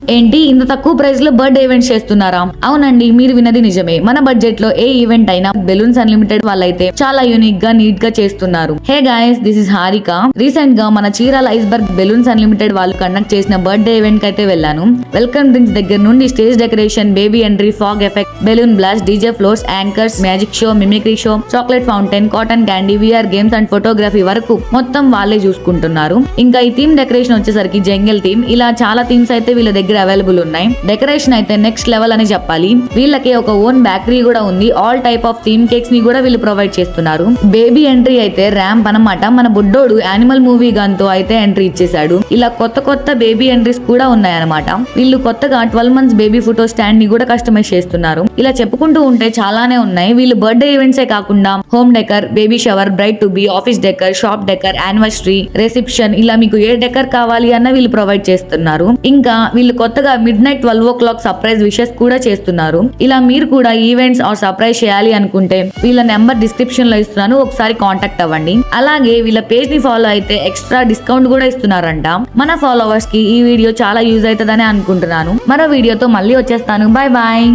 ఏంటి ఇంత తక్కువ ప్రైస్ లో బర్త్డే ఈవెంట్స్ చేస్తున్నారా? అవునండి, మీరు విన్నది నిజమే. మన బడ్జెట్ లో ఏ ఈవెంట్ అయినా బెలూన్స్ అన్లిమిటెడ్ వాళ్ళైతే చాలా యూనిక్ గా నీట్ గా చేస్తున్నారు. Hey guys, this is Harika. Recent గా మన చీరాల ఐస్బర్గ్ బెలూన్స్ అన్లిమిటెడ్ వాళ్ళు కండక్ట్ చేసిన బర్త్డే ఈవెంట్ కి అయితే వెళ్ళాను. వెల్కమ్ డ్రింక్స్ దగ్గర నుండి stage decoration, baby entry, fog effect, balloon blast, DJ floors, anchors, magic show, mimicry show, chocolate fountain, cotton candy, VR games and photography వరకు మొత్తం వాళ్ళే చూసుకుంటున్నారు. ఇంకా ఈ థీమ్ డెకరేషన్ వచ్చేసరికి జంగల్ థీమ్. ఇలా చాలా థీమ్స్ అయితే వీళ్ళ దగ్గర అవైలబుల్ ఉన్నాయి. డెకరేషన్ అయితే నెక్స్ట్ లెవెల్ అని చెప్పాలి. వీళ్ళకి ఒక ఓన్ బేకరీ కూడా ఉంది. All type of theme cakes ని కూడా వీళ్ళు ప్రొవైడ్ చేస్తున్నారు. బేబీ ఎంట్రీ అయితే ర్యాంప్ అన్నమాట. మన బుడ్డోడు యానిమల్ మూవీ గన్ తో అయితే ఎంట్రీ ఇచ్చేసాడు. ఇలా కొత్త కొత్త బేబీ ఎంట్రీస్ కూడా ఉన్నాయన్నమాట. వీళ్ళు కొత్తగా 12 months బేబీ ఫోటో స్టాండ్ ని కూడా కస్టమైజ్ చేస్తున్నారు. ఇలా చెప్పుకుంటూ ఉంటే చాలానే ఉన్నాయి. వీళ్ళు బర్త్డే ఈవెంట్సే కాకుండా home decor, baby shower, bride to be, office decor, shop decor, anniversary, reception, ఇలా మీకు ఏ డెకర్ కావాలి అన్న వీళ్ళు ప్రొవైడ్ చేస్తున్నారు. ఇంకా వీళ్ళు కొత్తగా mid night 12 o'clock surprise wishes కూడా చేస్తున్నారు. ఇలా మీరు కూడా ఈవెంట్స్ ఆర్ సర్ప్రైజ్ చేయాలి అనుకుంటే వీళ్ళ నెంబర్ డిస్క్రిప్షన్ లో ఇస్తున్నాను, ఒకసారి కాంటాక్ట్ అవ్వండి. అలాగే వీళ్ళ పేజ్ ని ఫాలో అయితే ఎక్స్ట్రా డిస్కౌంట్ కూడా ఇస్తున్నారంట. మన ఫాలోవర్స్ కి ఈ వీడియో చాలా యూజ్ అవుతుందని అనుకుంటున్నాను. మరో వీడియోతో మళ్ళీ వచ్చేస్తాను. Bye bye.